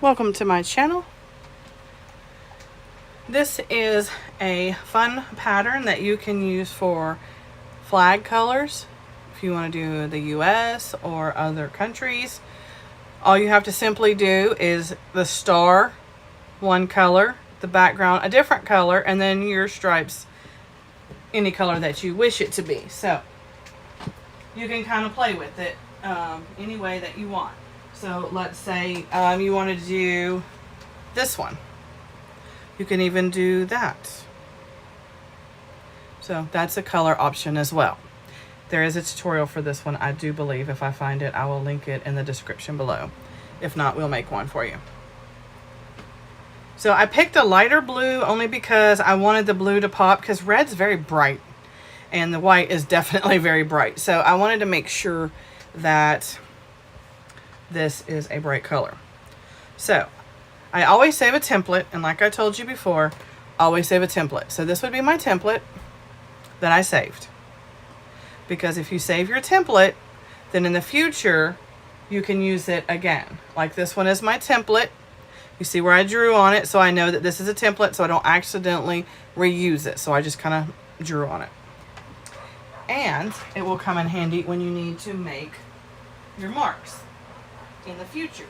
Welcome to my channel. This is a fun pattern that you can use for flag colors if you want to do the US or other countries. All you have to simply do is the star one color, the background a different color, and then your stripes any color that you wish it to be. So you can kind of play with it any way that you want. So let's say you want to do this one. You can even do that. So that's a color option as well. There is a tutorial for this one, I do believe. If I find it, I will link it in the description below. If not, we'll make one for you. So I picked a lighter blue only because I wanted the blue to pop, because red's very bright and the white is definitely very bright. So I wanted to make sure that this is a bright color. So I always save a template, and like I told you before, always save a template. So this would be my template that I saved, because if you save your template, then in the future you can use it again. Like this one is my template. You see where I drew on it, so I know that this is a template, so I don't accidentally reuse it. So I just kind of drew on it, and it will come in handy when you need to make your marks in the future,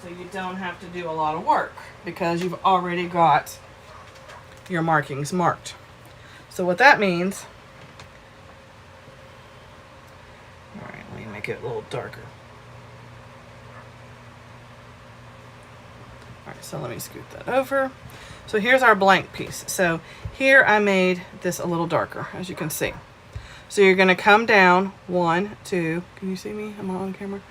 so you don't have to do a lot of work because you've already got your markings marked. So what that means, all right, let me make it a little darker. All right, so let me scoot that over. So here's our blank piece. So here I made this a little darker, as you can see. So you're going to come down 1, 2, can you see me? Am I on camera?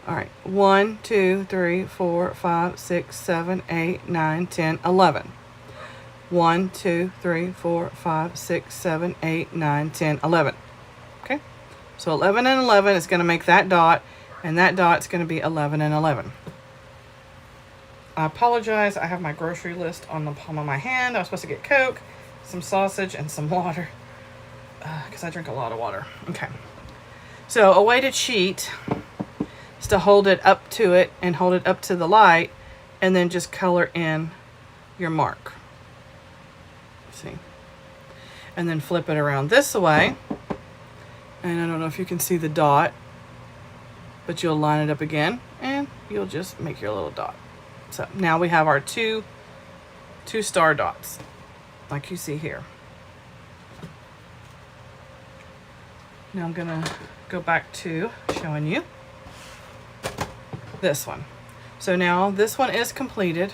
All right, 1, 2, 3, 4, 5, 6, 7, 8, 9, 10, 11. 1, 2, 3, 4, 5, 6, 7, 8, 9, 10, 11. Okay, so 11 and 11 is going to make that dot, and that dot's going to be 11 and 11. I apologize, I have my grocery list on the palm of my hand. I was supposed to get Coke, some sausage, and some water, because I drink a lot of water. Okay, so a way to cheat is to hold it up to it and hold it up to the light, and then just color in your mark. See, and then flip it around this way, and I don't know if you can see the dot, but you'll line it up again and you'll just make your little dot. So now we have our two star dots like you see here. Now I'm gonna go back to showing you this one. So now this one is completed.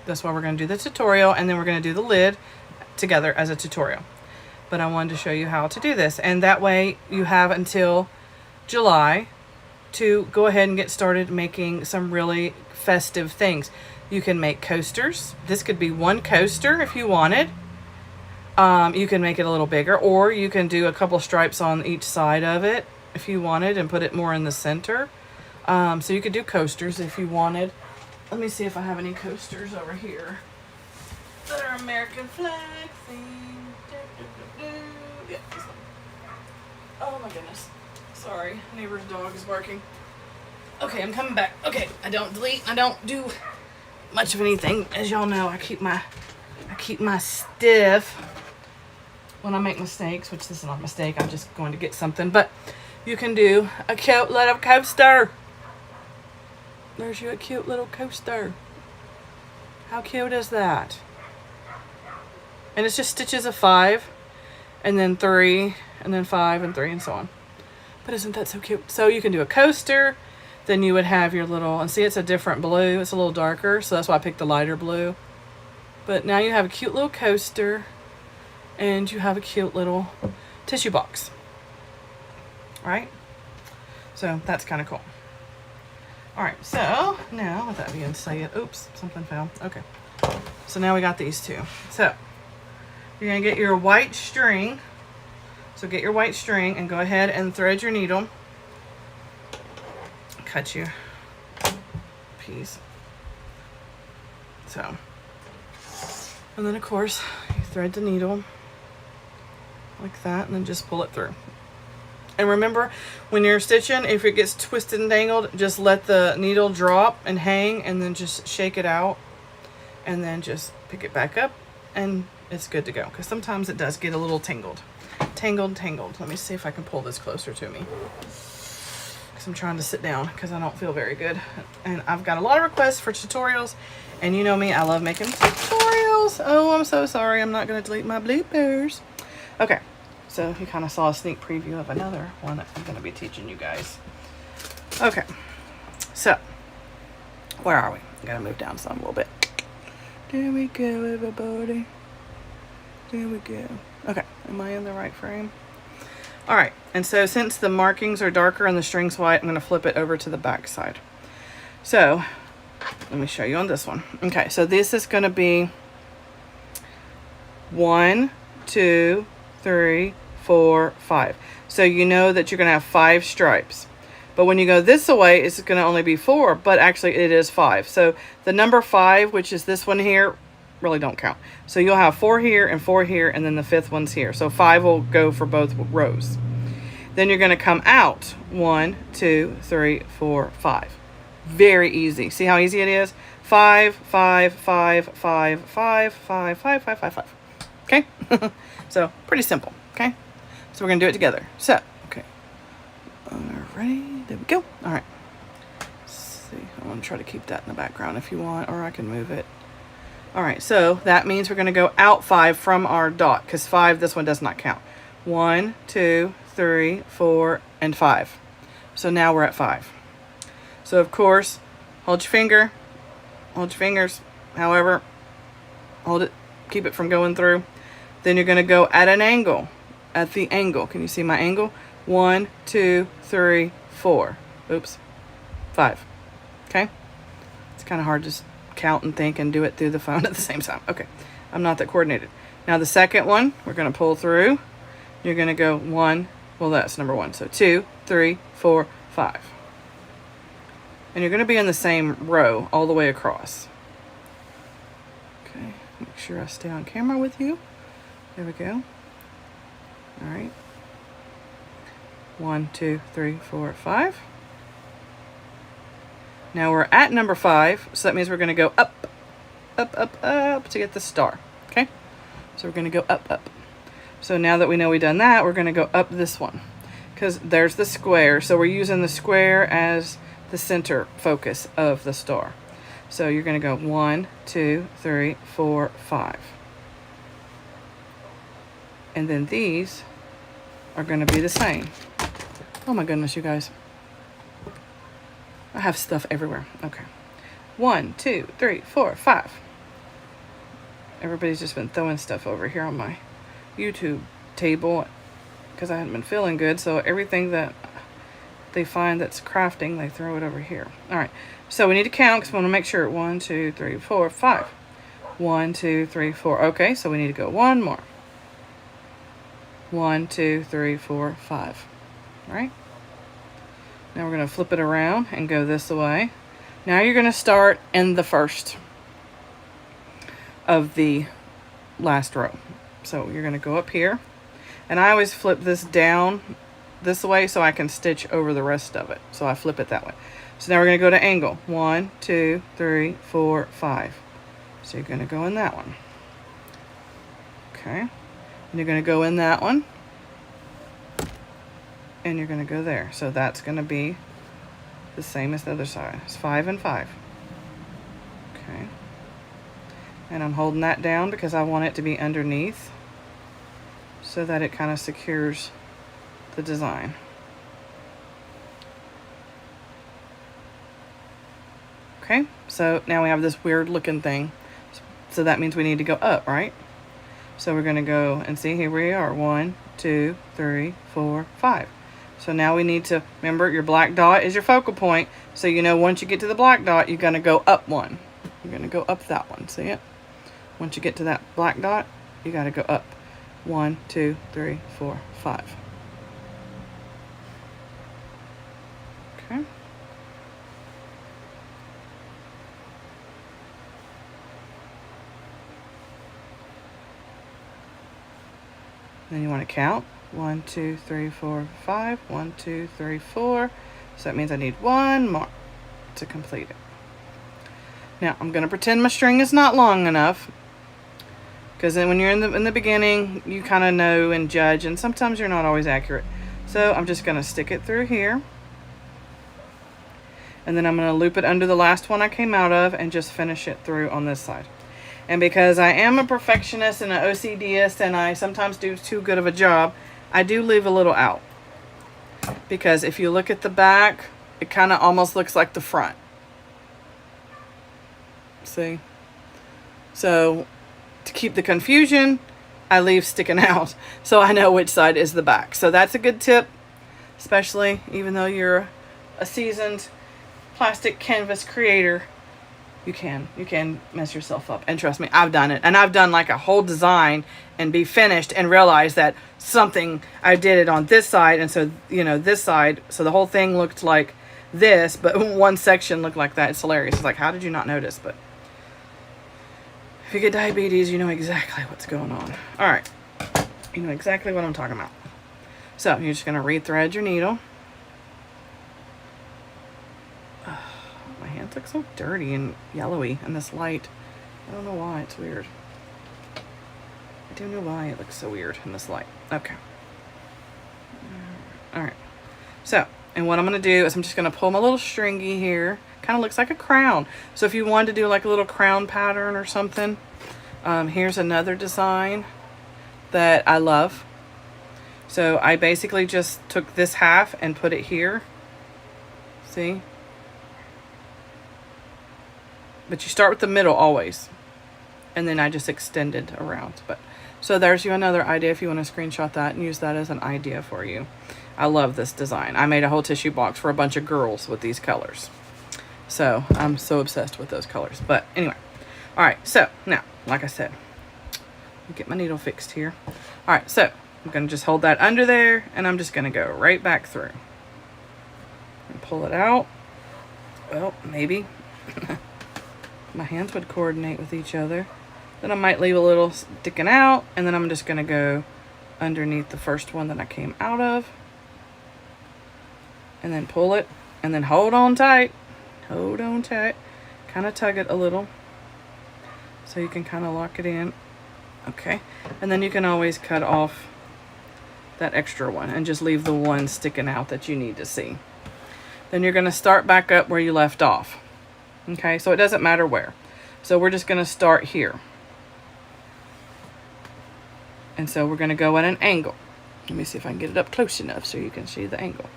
That's why we're going to do the tutorial, and then we're going to do the lid together as a tutorial. But I wanted to show you how to do this, and that way you have until July to go ahead and get started making some really festive things. You can make coasters. This could be one coaster if you wanted. You can make it a little bigger, or you can do a couple stripes on each side of it if you wanted and put it more in the center. So you could do coasters if you wanted. Let me see if I have any coasters over here that are American flag themed. Yeah, this one. Oh my goodness. Sorry, neighbor's dog is barking. Okay, I'm coming back. Okay, I don't delete. I don't do much of anything. As y'all know, I keep my stiff when I make mistakes, which this is not a mistake. I'm just going to get something. But you can do a cute little coaster. There's you a cute little coaster. How cute is that? And it's just stitches of 5, and then 3, and then 5, and 3, and so on. But isn't that so cute? So you can do a coaster, then you would have your little, and see it's a different blue. It's a little darker, so that's why I picked the lighter blue. But now you have a cute little coaster, and you have a cute little tissue box. Right? So that's kind of cool. All right, so now with that being said, oops, something fell. Okay, so now we got these two. So you're gonna get your white string. So get your white string and go ahead and thread your needle. Cut your piece. So, and then of course you thread the needle like that, and then just pull it through. And remember, when you're stitching, if it gets twisted and dangled, just let the needle drop and hang, and then just shake it out, and then just pick it back up, and it's good to go. Because sometimes it does get a little tangled. Tangled. Let me see if I can pull this closer to me. Because I'm trying to sit down because I don't feel very good. And I've got a lot of requests for tutorials. And you know me, I love making tutorials. Oh, I'm so sorry. I'm not going to delete my bloopers. Okay. So you kind of saw a sneak preview of another one that I'm going to be teaching you guys. Okay, so where are we? I got to move down some a little bit. There we go, everybody. There we go. Okay, am I in the right frame? All right, and so since the markings are darker and the string's white, I'm going to flip it over to the back side. So let me show you on this one. Okay, so this is going to be 1, 2, 3, 4, 5. So you know that you're going to have 5 stripes. But when you go this way, it's going to only be 4, but actually it is 5. So the number 5, which is this one here, really don't count. So you'll have 4 here and 4 here, and then the 5th one's here. So 5 will go for both rows. Then you're going to come out 1, 2, 3, 4, 5. Very easy. See how easy it is? 5, 5, 5, 5, 5, 5, 5, 5, 5, 5. Okay? So pretty simple. Okay? So we're going to do it together. So, okay. Alright, there we go. Alright. Let's see. I want to try to keep that in the background if you want, or I can move it. Alright, so that means we're going to go out 5 from our dot, because 5, this one does not count. 1, 2, 3, 4, and 5. So now we're at 5. So of course, hold your finger. Hold your fingers. However, hold it. Keep it from going through. Then you're going to go at an angle. At the angle. Can you see my angle? 1, 2, 3, 4. Oops. 5. Okay? It's kind of hard to just count and think and do it through the phone at the same time. Okay. I'm not that coordinated. Now the second one, we're going to pull through. You're going to go 1. Well, that's number 1. So 2, 3, 4, 5. And you're going to be in the same row all the way across. Okay. Make sure I stay on camera with you. There we go. All right. 1, 2, 3, 4, 5. Now we're at number 5, so that means we're going to go up, up, up, up to get the star. Okay? So we're going to go up, up. So now that we know we've done that, we're going to go up this one, because there's the square. So we're using the square as the center focus of the star. So you're going to go 1, 2, 3, 4, 5. And then these are going to be the same. Oh my goodness, you guys. I have stuff everywhere. Okay. 1, 2, 3, 4, 5. Everybody's just been throwing stuff over here on my YouTube table because I hadn't been feeling good. So everything that they find that's crafting, they throw it over here. All right. So we need to count because we want to make sure. 1, 2, 3, 4, 5. 1, 2, 3, 4. Okay. So we need to go one more. 1, 2, 3, 4, 5. All right. Now we're going to flip it around and go this way. Now you're going to start in the first of the last row. So you're going to go up here. And I always flip this down this way so I can stitch over the rest of it. So I flip it that way. So now we're going to go to angle. 1, 2, 3, 4, 5. So you're going to go in that one. Okay. And you're going to go in that one. And you're going to go there. So that's going to be the same as the other side. It's 5 and 5. Okay. And I'm holding that down because I want it to be underneath so that it kind of secures the design. Okay. So now we have this weird looking thing. So that means we need to go up, right? So we're going to go and see, here we are. 1, 2, 3, 4, 5. So now we need to, remember, your black dot is your focal point. So you know once you get to the black dot, you're going to go up one. You're going to go up that one. See it? Once you get to that black dot, you got to go up. 1, 2, 3, 4, 5. Okay. Then you want to count. 1, 2, 3, 4, 5. 1, 2, 3, 4. So that means I need one more to complete it. Now I'm going to pretend my string is not long enough, because then when you're in the beginning, you kind of know and judge, and sometimes you're not always accurate. So I'm just going to stick it through here, and then I'm going to loop it under the last one I came out of and just finish it through on this side. And because I am a perfectionist and an OCDist, and I sometimes do too good of a job, I do leave a little out. Because if you look at the back, it kind of almost looks like the front. See? So to keep the confusion, I leave sticking out so I know which side is the back. So that's a good tip, especially even though you're a seasoned plastic canvas creator. You can mess yourself up, and trust me, I've done it. And I've done like a whole design and be finished and realize that something, I did it on this side, and so, you know, this side, so the whole thing looked like this, but one section looked like that. It's hilarious. It's like, how did you not notice? But if you get diabetes, you know exactly what's going on. All right, you know exactly what I'm talking about. So you're just going to re-thread your needle. My hands look so dirty and yellowy in this light. I don't know why. It's weird. I don't know why it looks so weird in this light. Okay. All right. So, and what I'm going to do is I'm just going to pull my little stringy here. Kind of looks like a crown. So if you wanted to do like a little crown pattern or something, here's another design that I love. So I basically just took this half and put it here. See? But you start with the middle always, and then I just extended around. But so there's you another idea if you want to screenshot that and use that as an idea for you. I love this design. I made a whole tissue box for a bunch of girls with these colors, so I'm so obsessed with those colors. But anyway, all right, so now like I said, get my needle fixed here. All right, so I'm gonna just hold that under there, and I'm just gonna go right back through and pull it out. Well, maybe my hands would coordinate with each other. Then I might leave a little sticking out, and then I'm just going to go underneath the first one that I came out of, and then pull it, and then hold on tight. Hold on tight. Kind of tug it a little so you can kind of lock it in. Okay. And then you can always cut off that extra one and just leave the one sticking out that you need to see. Then you're going to start back up where you left off. Okay, so it doesn't matter where. So we're just going to start here. And so we're going to go at an angle. Let me see if I can get it up close enough so you can see the angle.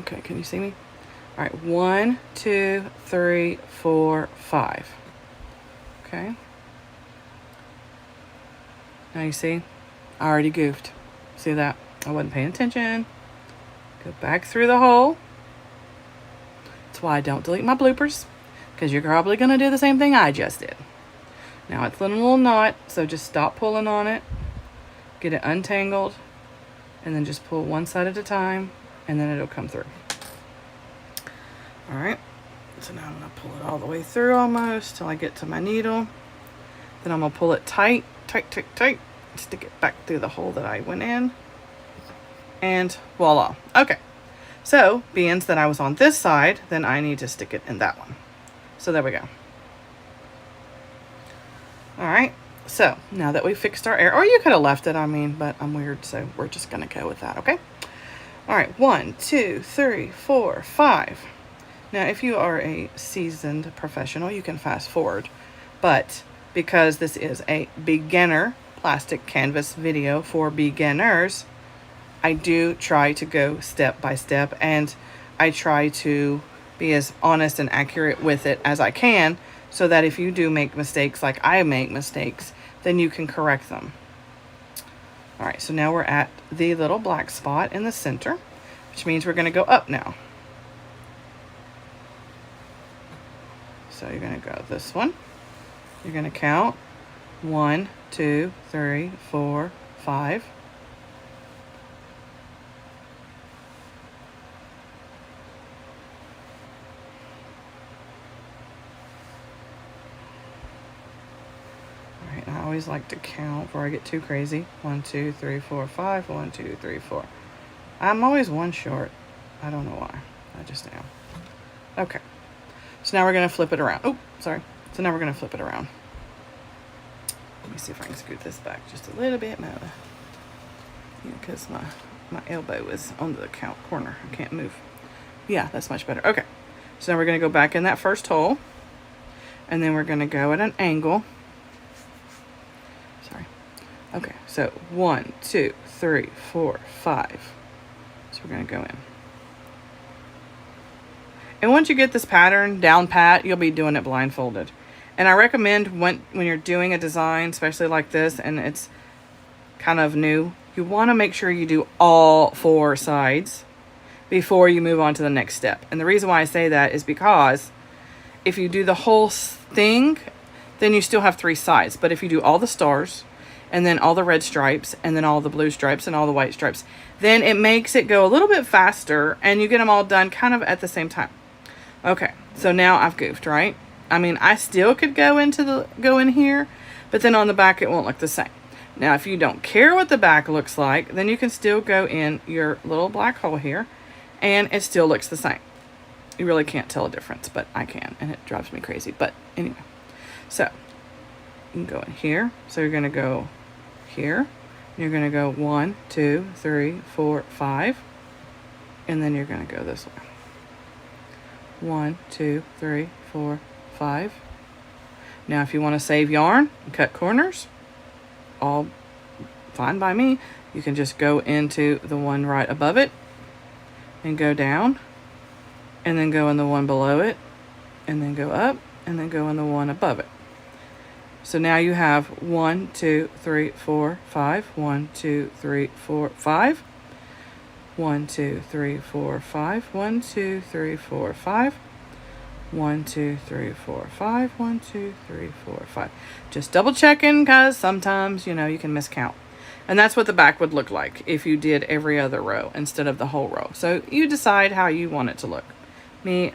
Okay, can you see me? All right, 1, 2, 3, 4, 5. Okay. Now you see, I already goofed. See that? I wasn't paying attention. Go back through the hole. That's why I don't delete my bloopers, because you're probably going to do the same thing I just did. Now it's in a little knot, so just stop pulling on it, get it untangled, and then just pull one side at a time, and then it'll come through. All right, so now I'm going to pull it all the way through almost till I get to my needle. Then I'm going to pull it tight, tight, tight, tight, stick it back through the hole that I went in, and voila. Okay, so being that I was on this side, then I need to stick it in that one. So there we go. All right, so now that we fixed our air, or you could have left it, I mean, but I'm weird, so we're just gonna go with that, okay? All right, 1, 2, 3, 4, 5. Now, if you are a seasoned professional, you can fast forward, but because this is a beginner plastic canvas video for beginners, I do try to go step by step, and I try to be as honest and accurate with it as I can, so that if you do make mistakes like I make mistakes, then you can correct them. All right, so now we're at the little black spot in the center, which means we're going to go up now. So you're going to go this one. You're going to count 1, 2, 3, 4, 5. always like to count before I get too crazy. 1, 2, 3, 4, 5. 1, 2, 3, 4. I'm always one short. I don't know why. I just am. Okay. So now we're going to flip it around. Oh, sorry. So now we're going to flip it around. Let me see if I can scoot this back just a little bit more. Because my elbow is on the corner. I can't move. Yeah, that's much better. Okay. So now we're going to go back in that first hole. And then we're going to go at an angle. Sorry. Okay. So 1, 2, 3, 4, 5. So we're going to go in. And once you get this pattern down pat, you'll be doing it blindfolded. And I recommend when you're doing a design, especially like this, and it's kind of new, you want to make sure you do all 4 sides before you move on to the next step. And the reason why I say that is because if you do the whole thing, then you still have 3 sides. But if you do all the stars, and then all the red stripes, and then all the blue stripes, and all the white stripes, then it makes it go a little bit faster, and you get them all done kind of at the same time. Okay, so now I've goofed, right? I mean, I still could go in here, but then on the back it won't look the same. Now, if you don't care what the back looks like, then you can still go in your little black hole here, and it still looks the same. You really can't tell a difference, but I can, and it drives me crazy. But anyway, so you can go in here. So you're going to go here. You're going to go 1, 2, 3, 4, 5, and then you're going to go this way. 1, 2, 3, 4, 5. Now, if you want to save yarn and cut corners, all fine by me. You can just go into the one right above it and go down, and then go in the one below it, and then go up, and then go in the one above it. So now you have 1, 2, 3, 4, 5. 1, 2, 3, 4, 5. 1, 2, 3, 4, 5. 1, 2, 3, 4, 5. 1, 2, 3, 4, 5. 1, 2, 3, 4, 5. Just double checking, because sometimes, you can miscount. And that's what the back would look like if you did every other row instead of the whole row. So you decide how you want it to look. It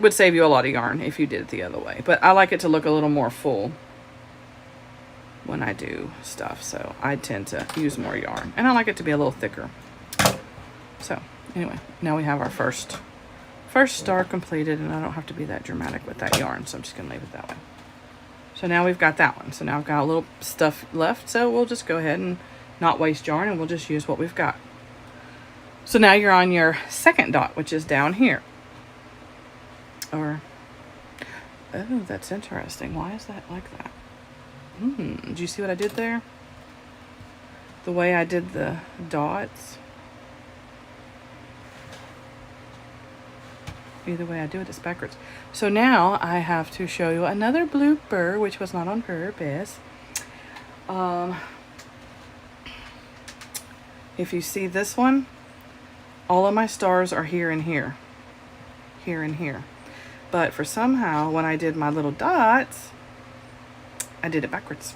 would save you a lot of yarn if you did it the other way. But I like it to look a little more full when I do stuff. So I tend to use more yarn. And I like it to be a little thicker. So anyway, now we have our first star completed, and I don't have to be that dramatic with that yarn, so I'm just gonna leave it that way. So now we've got that one. So now I've got a little stuff left, so we'll just go ahead and not waste yarn, and we'll just use what we've got. So now you're on your second dot, which is down here. Oh, that's interesting. Why is that like that? Did you see what I did there? The way I did the dots. Either way I do it, it's backwards. So now I have to show you another blooper, which was not on purpose. If you see this one, all of my stars are here and here. Here and here. But for somehow, when I did my little dots, I did it backwards.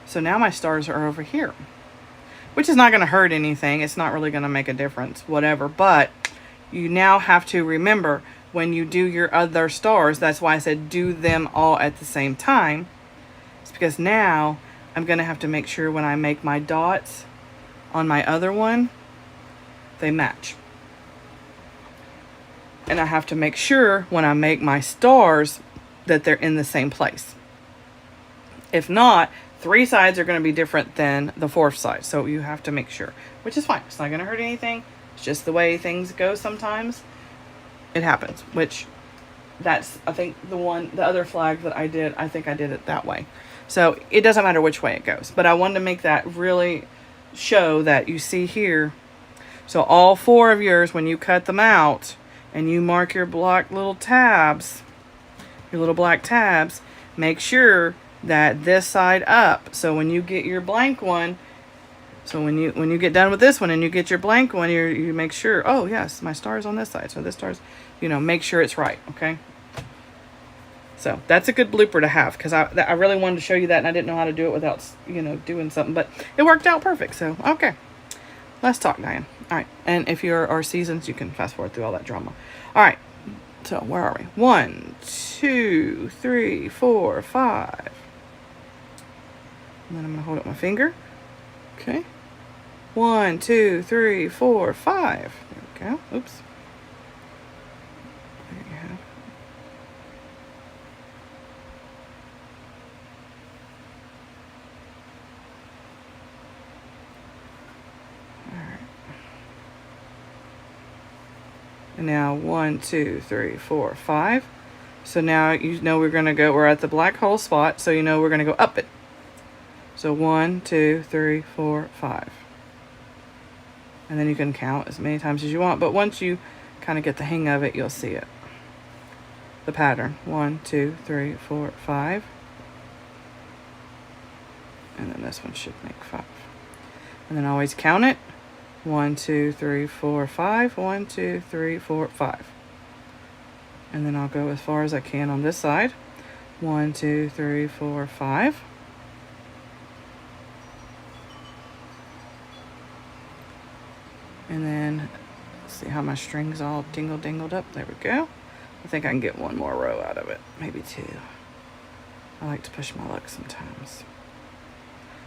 So now my stars are over here. Which is not going to hurt anything. It's not really going to make a difference, whatever. But you now have to remember, when you do your other stars, that's why I said do them all at the same time. It's because now I'm going to have to make sure when I make my dots on my other one, they match. And I have to make sure when I make my stars that they're in the same place. If not, 3 sides are going to be different than the 4th side. So you have to make sure, which is fine. It's not going to hurt anything. It's just the way things go sometimes. It happens, which that's, I think, the other flag that I did, I think I did it that way. So it doesn't matter which way it goes. But I wanted to make that really show that you see here. So all 4 of yours, when you cut them out and you mark your black little tabs, your little black tabs, make sure that this side up. So when you get your blank one, so when you get done with this one and you get your blank one, you make sure, oh yes, my star is on this side. So this star's, make sure it's right, okay? So that's a good blooper to have, because I really wanted to show you that, and I didn't know how to do it without, doing something. But it worked out perfect, so okay. Let's talk, Diane. All right, and if you're our seasons, you can fast forward through all that drama. All right, so where are we? 1, 2, 3, 4, 5. And then I'm going to hold up my finger. Okay. 1, 2, 3, 4, 5. There we go. Oops. There you have it. All right. And now 1, 2, 3, 4, 5. So now you know we're at the black hole spot, so you know we're going to go up it. So 1, 2, 3, 4, 5. And then you can count as many times as you want, but once you kind of get the hang of it, you'll see it. The pattern. 1, 2, 3, 4, 5. And then this one should make 5. And then always count it. 1, 2, 3, 4, 5. 1, 2, 3, 4, 5. And then I'll go as far as I can on this side. 1, 2, 3, 4, 5. And then, see how my string's all dingled up. There we go. I think I can get one more row out of it, maybe 2. I like to push my luck sometimes,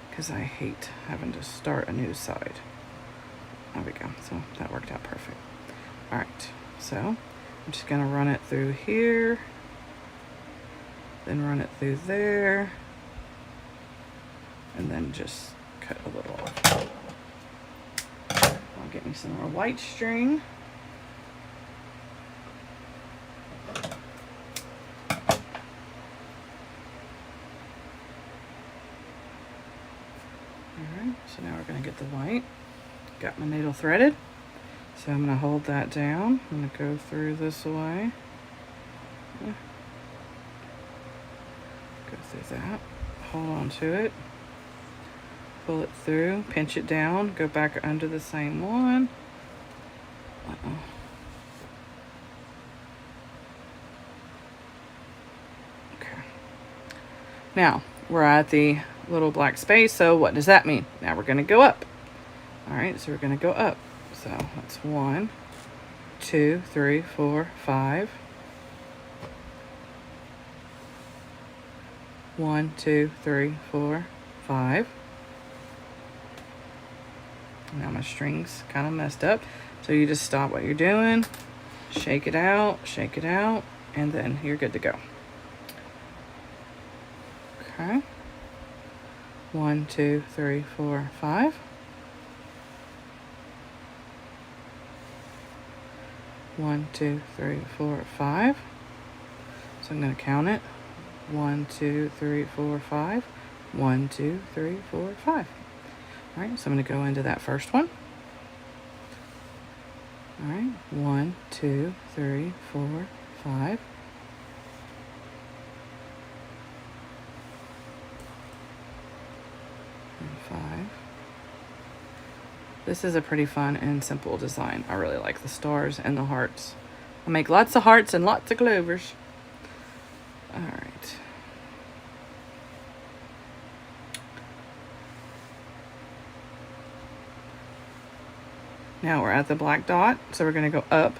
because I hate having to start a new side. There we go. So that worked out perfect. All right. So I'm just gonna run it through here, then run it through there, and then just cut a little off. I'll get me some more white string. Alright, so now we're going to get the white. Got my needle threaded. So I'm going to hold that down. I'm going to go through this way. Go through that. Hold on to it. Pull it through, pinch it down, go back under the same one. Okay. Now, we're at the little black space, so what does that mean? Now we're going to go up. All right, so we're going to go up. So that's 1, 2, 3, 4, 5. 1, 2, 3, 4, 5. Now my string's kind of messed up, so you just stop what you're doing, shake it out, and then you're good to go. Okay. 1, 2, 3, 4, 5. 1, 2, 3, 4, 5. So I'm going to count it. 1, 2, 3, 4, 5. 1, 2, 3, 4, 5. All right, so I'm going to go into that first one. All right, 1, 2, 3, 4, 5. And 5. This is a pretty fun and simple design. I really like the stars and the hearts. I make lots of hearts and lots of clovers. All right. Now we're at the black dot, so we're going to go up.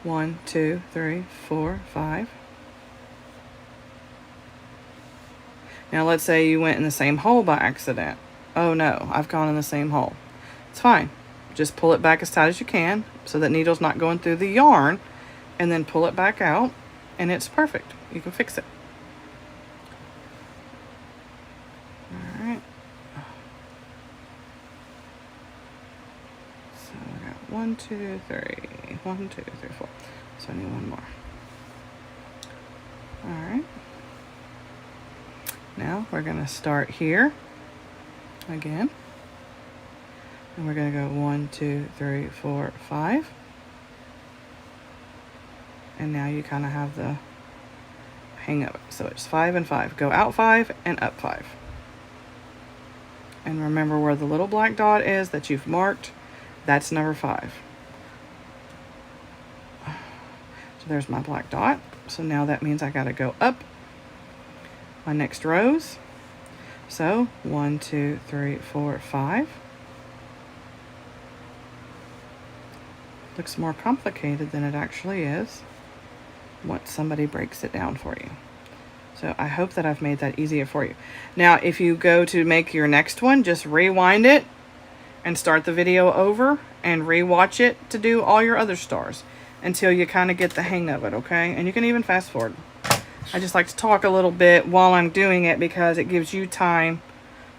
1, 2, 3, 4, 5. Now let's say you went in the same hole by accident. Oh no, I've gone in the same hole. It's fine. Just pull it back as tight as you can so that needle's not going through the yarn, and then pull it back out, and it's perfect. You can fix it. All right. So I got 1, 2, 3. 1, 2, 3, 4. So I need one more. All right. Now we're going to start here again. And we're going to go 1, 2, 3, 4, 5. And now you kind of have the hang of it. So it's 5 and 5. Go out 5 and up 5. And remember where the little black dot is that you've marked. That's number 5. So there's my black dot. So now that means I got to go up my next rows. So 1, 2, 3, 4, 5. Looks more complicated than it actually is once somebody breaks it down for you. So I hope that I've made that easier for you. Now, if you go to make your next one, just rewind it and start the video over and rewatch it to do all your other stars until you kind of get the hang of it, okay? And you can even fast forward. I just like to talk a little bit while I'm doing it because it gives you time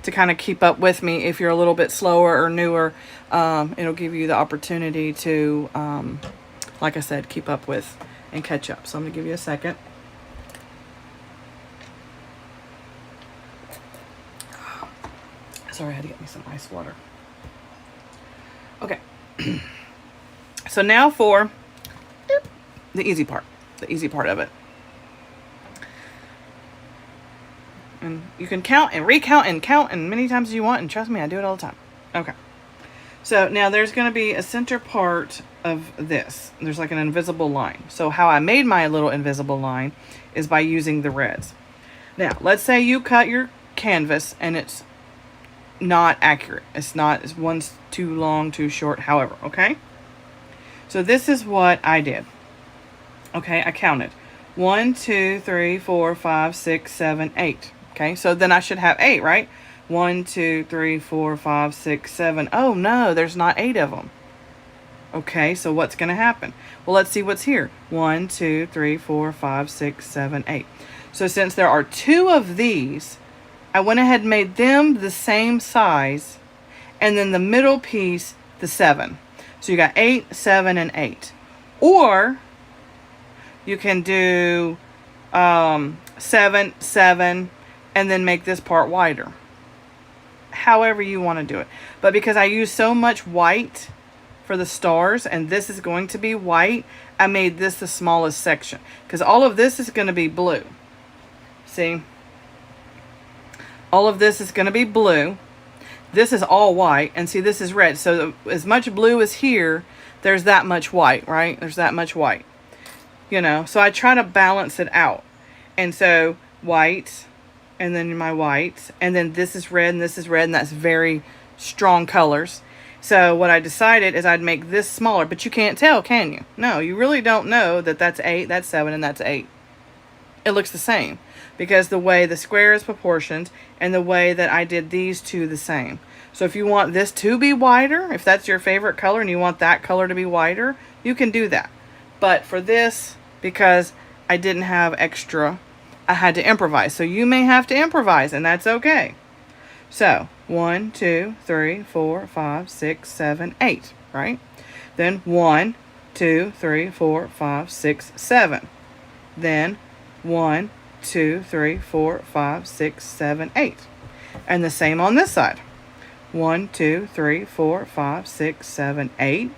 to kind of keep up with me. If you're a little bit slower or newer, it'll give you the opportunity to, like I said, keep up with and catch up. So I'm going to give you a second. Sorry, I had to get me some ice water. Okay. So now for the easy part of it. And you can count and recount and count and many times as you want, and trust me, I do it all the time. Okay. So now there's going to be a center part of this. There's like an invisible line. So how I made my little invisible line is by using the reds. Now, let's say you cut your canvas and it's not accurate. It's one's too long, too short, however, okay? So this is what I did. Okay, I counted 1, 2, 3, 4, 5, 6, 7, 8. Okay, so then I should have 8, right? 1, 2, 3, 4, 5, 6, 7. Oh no, there's not 8 of them. Okay, so what's going to happen? Well, let's see what's here. 1, 2, 3, 4, 5, 6, 7, 8. So since there are 2 of these, I went ahead and made them the same size, and then the middle piece the 7. So you got 8, 7, and 8. Or you can do 7, 7, and then make this part wider. However you want to do it. But because I use so much white for the stars, and this is going to be white, I made this the smallest section. Because all of this is going to be blue. See? All of this is going to be blue. This is all white. And see, this is red. So as much blue as here, there's that much white, right? There's that much white. You know, so I try to balance it out. And so white, and then my white, and then this is red, and this is red, and that's very strong colors. So what I decided is I'd make this smaller, but you can't tell, can you? No, you really don't know that that's 8, that's 7, and that's 8. It looks the same because the way the square is proportioned and the way that I did these two the same. So if you want this to be wider, if that's your favorite color and you want that color to be wider, you can do that. But for this, because I didn't have extra, I had to improvise. So you may have to improvise, and that's okay. So 1, 2, 3, 4, 5, 6, 7, 8, right? Then 1, 2, 3, 4, 5, 6, 7. Then 1, 2, 3, 4, 5, 6, 7, 8. And the same on this side. 1, 2, 3, 4, 5, 6, 7, 8.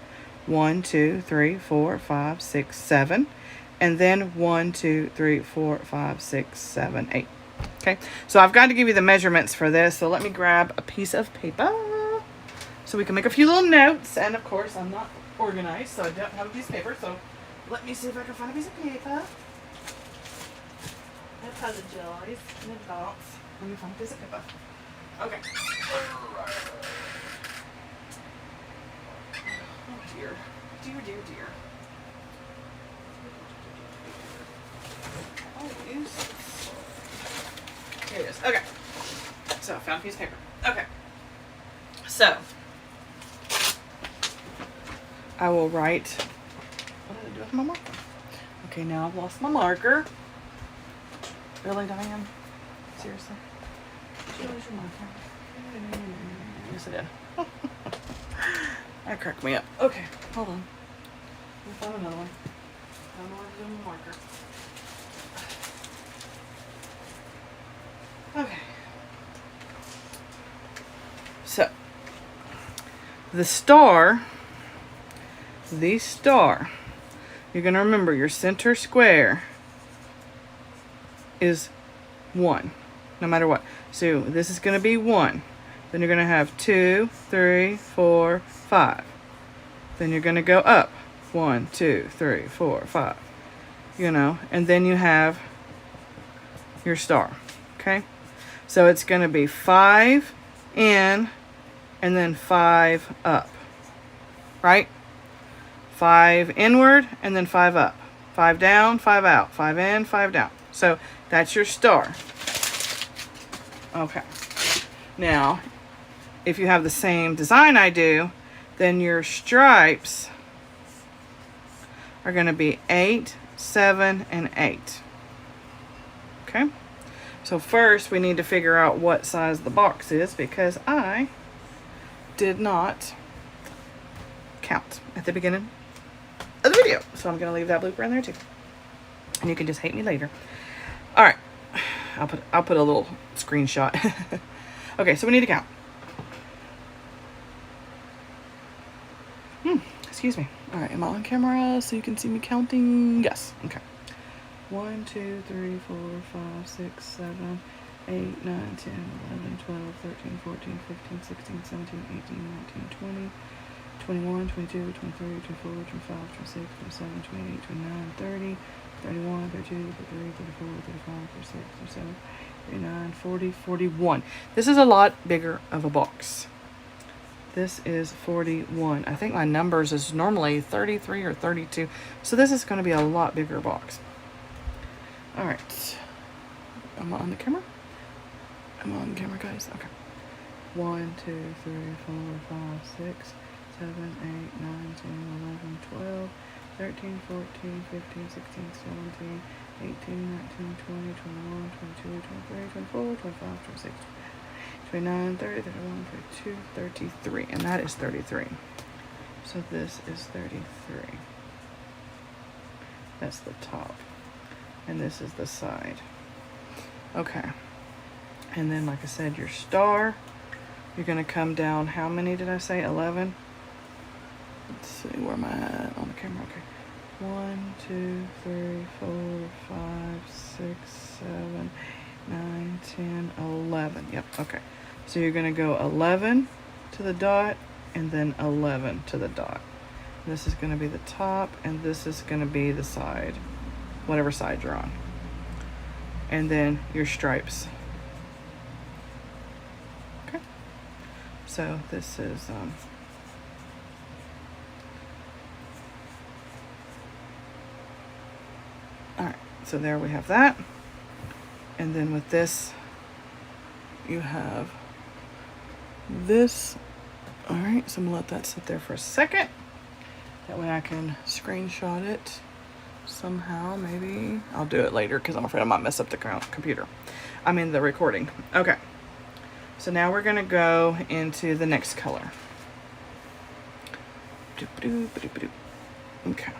1, 2, 3, 4, 5, 6, 7. And then 1, 2, 3, 4, 5, 6, 7, 8. Okay, so I've got to give you the measurements for this. So let me grab a piece of paper so we can make a few little notes. And of course, I'm not organized, so I don't have a piece of paper. So let me see if I can find a piece of paper. I apologize in advance. Let me find a piece of paper. Okay. Oh dear. Dear, dear, dear. Oh, here it is. Okay. So I found a piece of paper. Okay. So I will write. What did I do with my marker? Okay, now I've lost my marker. Really, Diane? Seriously? Did you lose your marker? Yes, I did. That cracked me up. Okay, hold on. Let me find another one. I don't know where to do my marker. Okay. So, the star, you're going to remember your center square is 1, no matter what. So, this is going to be 1. Then you're going to have 2, 3, 4, 5. Then you're going to go up. 1, 2, 3, 4, 5. You know, and then you have your star. Okay? So it's going to be 5 in and then 5 up. Right? 5 inward and then 5 up. 5 down, 5 out. 5 in, 5 down. So that's your star. Okay. Now, if you have the same design I do, then your stripes are going to be 8, 7, and 8. Okay? So first we need to figure out what size the box is, because I did not count at the beginning of the video. So I'm going to leave that blooper in there too. And you can just hate me later. All right. I'll put a little screenshot. Okay, so we need to count. Excuse me. All right, am I on camera so you can see me counting? Yes. Okay. 1, 2, 3, 4, 5, 6, 7, 8, 9, 10, 11, 12, 13, 14, 15, 16, 17, 18, 19, 20, 21, 22, 23, 24, 25, 26, 27, 28, 29, 30, 31, 32, 33, 34, 35, 36, 37, 39, 40, 41. This is a lot bigger of a box. This is 41. I think my numbers is normally 33 or 32. So this is going to be a lot bigger box. All right. Am I on the camera? Am I on the camera, guys? Okay. 1, 2, 3, 4, 5, 6, 7, 8, 9, 10, 11, 12, 13, 14, 15, 16, 17, 18, 19, 20, 21, 22, 23, 24, 25, 26, 29, 30, 31, 32, 33. And that is 33. So this is 33. That's the top. And this is the side. Okay. And then, like I said, your star, you're going to come down. How many did I say? 11? Let's see, where am I at on the camera? Okay. 1, 2, 3, 4, 5, 6, 7, 9, 10, 11. Yep, okay. So you're going to go 11 to the dot and then 11 to the dot. This is going to be the top and this is going to be the side, whatever side you're on. And then your stripes. Okay. So this is all right, so there we have that. And then with this, you have this. All right, so I'm gonna let that sit there for a second. That way I can screenshot it somehow. Maybe I'll do it later because I'm afraid I might mess up the computer. I mean the recording. Okay, so now we're gonna go into the next color. Okay.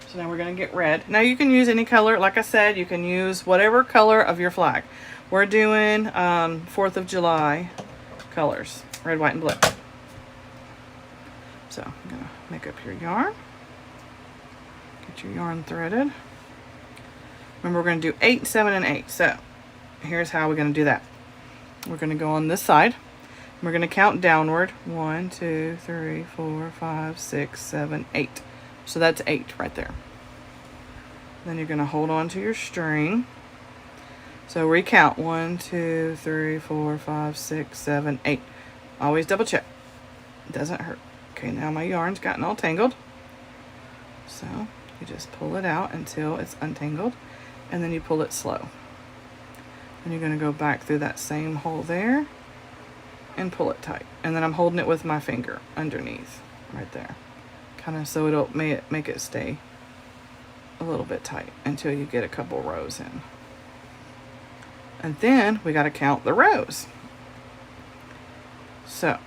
So now we're going to get red. Now you can use any color. Like I said, you can use whatever color of your flag. We're doing 4th of July colors. Red, white, and blue. So I'm going to make up your yarn. Get your yarn threaded. Remember, we're going to do 8, 7, and 8. So here's how we're going to do that. We're going to go on this side. We're going to count downward. 1, 2, 3, 4, 5, 6, 7, 8. So that's 8 right there. Then you're going to hold on to your string. So recount 1, 2, 3, 4, 5, 6, 7, 8. Always double check. It doesn't hurt. Okay, now my yarn's gotten all tangled. So you just pull it out until it's untangled. And then you pull it slow. And you're going to go back through that same hole there. And pull it tight. And then I'm holding it with my finger underneath. Right there. Kind of so it'll make it stay a little bit tight until you get a couple rows in. And then we got to count the rows. So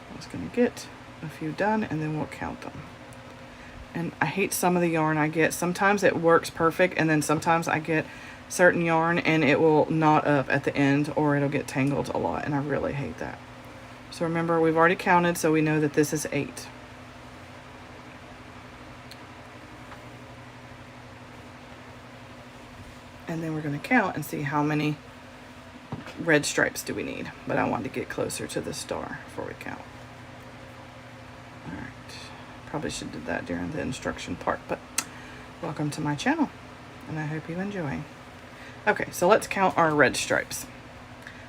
I'm just going to get a few done and then we'll count them. And I hate some of the yarn I get. Sometimes it works perfect and then sometimes I get certain yarn and it will knot up at the end or it'll get tangled a lot, and I really hate that. So remember, we've already counted, so we know that this is 8. And then we're going to count and see how many red stripes do we need. But I wanted to get closer to the star before we count. All right. Probably should do that during the instruction part, but welcome to my channel, and I hope you enjoy. Okay, so let's count our red stripes,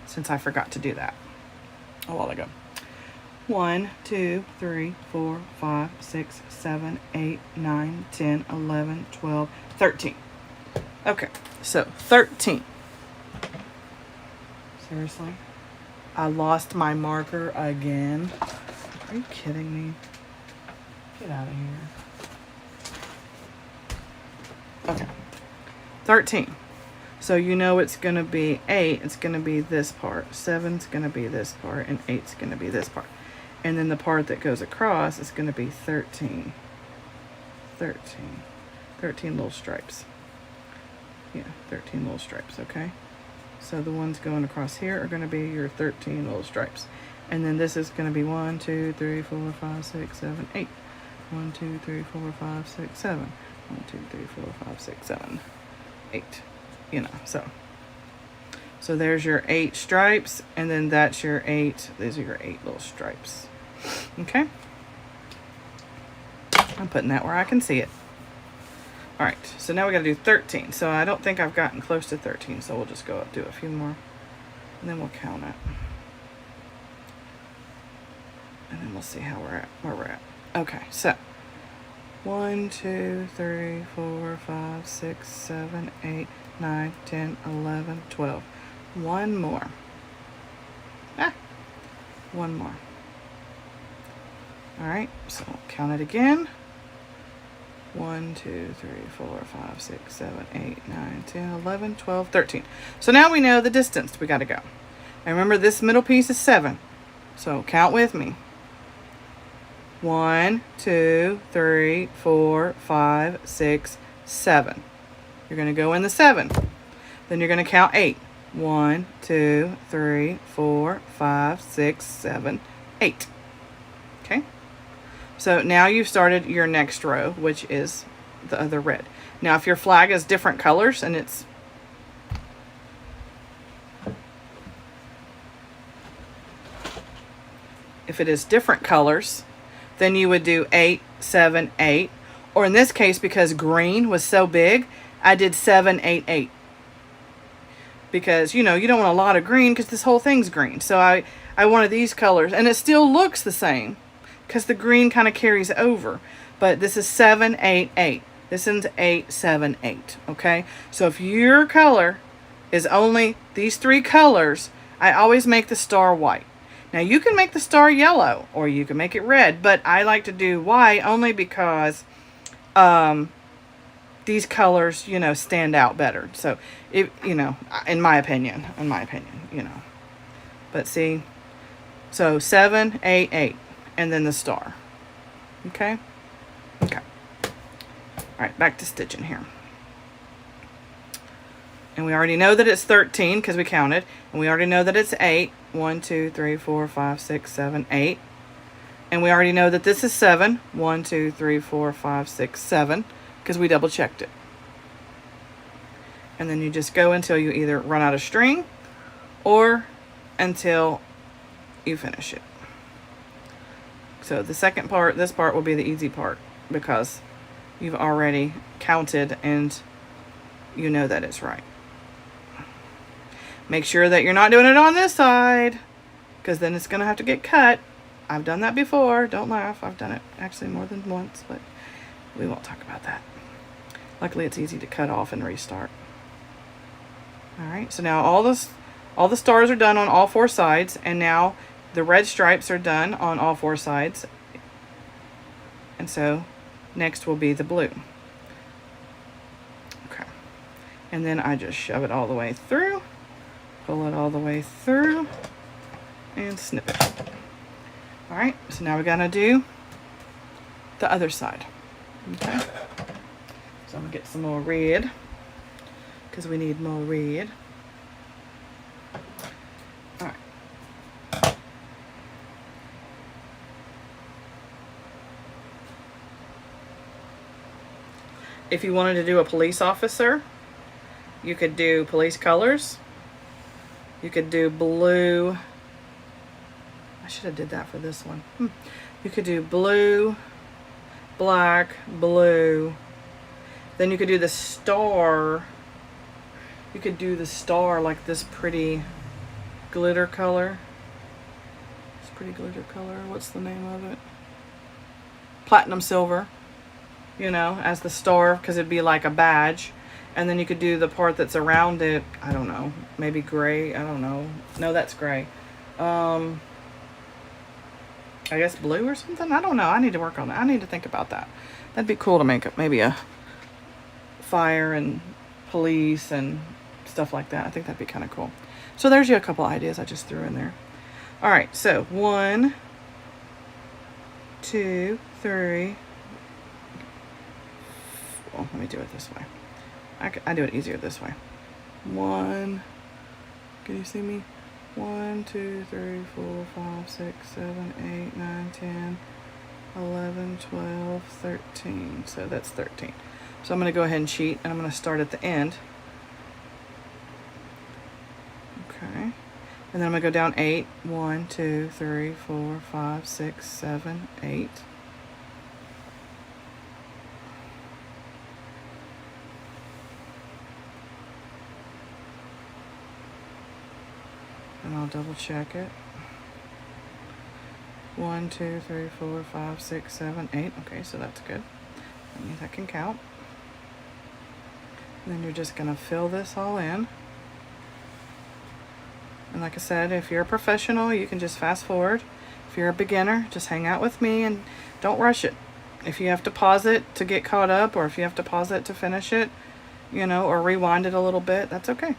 since I forgot to do that a while ago. 1, 2, 3, 4, 5, 6, 7, 8, 9, 10, 11, 12, 13. Okay, so 13. Seriously? I lost my marker again. Are you kidding me? Get out of here. Okay. 13. So you know it's going to be 8. It's going to be this part. 7's going to be this part. And 8's going to be this part. And then the part that goes across is going to be 13. 13. 13 little stripes. Yeah, 13 little stripes, okay? So the ones going across here are going to be your 13 little stripes. And then this is going to be 1, 2, 3, 4, 5, 6, 7, 8. 1, 2, 3, 4, 5, 6, 7. 1, 2, 3, 4, 5, 6, 7, 8. You know, so there's your 8 stripes, and then that's your 8. These are your 8 little stripes. Okay? I'm putting that where I can see it. All right, so now we got to do 13. So I don't think I've gotten close to 13, so we'll just go up, do a few more, and then we'll count it. And then we'll see how we're at, where we're at. Okay, so 1, 2, 3, 4, 5, 6, 7, 8, 9, 10, 11, 12. One more. One more. All right, so count it again. 1, 2, 3, 4, 5, 6, 7, 8, 9, 10, 11, 12, 13. So now we know the distance we got to go. And remember, this middle piece is 7. So count with me. 1, 2, 3, 4, 5, 6, 7. You're going to go in the 7. Then you're going to count 8. 1, 2, 3, 4, 5, 6, 7, 8. Okay? So now you've started your next row, which is the other red. Now if your flag is different colors and it's if it is different colors, then you would do 8, 7, 8. Or in this case, because green was so big, I did 7, 8, 8. Because, you know, you don't want a lot of green because this whole thing's green. So I wanted these colors. And it still looks the same because the green kind of carries over. But this is 7, 8, 8. This is 8, 7, 8. Okay? So if your color is only these 3 colors, I always make the star white. Now you can make the star yellow or you can make it red. But I like to do white only because these colors, you know, stand out better. So, you know, in my opinion, you know. But see, so 7, 8, 8, and then the star. Okay? Okay. All right, back to stitching here. And we already know that it's 13 because we counted. And we already know that it's 8. 1, 2, 3, 4, 5, 6, 7, 8. And we already know that this is 7. 1, 2, 3, 4, 5, 6, 7. Because we double checked it. And then you just go until you either run out of string or until you finish it. So the second part, this part will be the easy part because you've already counted and you know that it's right. Make sure that you're not doing it on this side because then it's going to have to get cut. I've done that before. Don't laugh. I've done it actually more than once, but we won't talk about that. Luckily, it's easy to cut off and restart. All right, so now all the stars are done on all 4 sides, and now the red stripes are done on all 4 sides. And so next will be the blue. Okay, and then I just shove it all the way through, pull it all the way through, and snip it. All right, so now we're gonna do the other side. Okay, so I'm gonna get some more red because we need more red. All right. If you wanted to do a police officer, you could do police colors. You could do blue. I should have did that for this one. You could do blue, black, blue. Then you could do the star. You could do the star like this pretty glitter color. It's pretty glitter color. What's the name of it? Platinum silver, you know, as the star, because it'd be like a badge. And then you could do the part that's around it, I don't know, maybe gray, I don't know. No, that's gray. I guess blue or something? I don't know. I need to work on that. I need to think about that. That'd be cool to make up maybe a fire and police and stuff like that. I think that'd be kind of cool. So there's you a couple ideas I just threw in there. All right, so 1, 2, 3. Well, let me do it this way. I do it easier this way. 1, can you see me? 1, 2, 3, 4, 5, 6, 7, 8, 9, 10, 11, 12, 13. So that's 13. So I'm going to go ahead and cheat, and I'm going to start at the end. Okay. And then I'm going to go down 8. 1, 2, 3, 4, 5, 6, 7, 8. And I'll double check it. 1, 2, 3, 4, 5, 6, 7, 8. Okay, so that's good. That means I can count. And then you're just going to fill this all in. And like I said, if you're a professional, you can just fast forward. If you're a beginner, just hang out with me and don't rush it. If you have to pause it to get caught up, or if you have to pause it to finish it, you know, or rewind it a little bit, that's okay.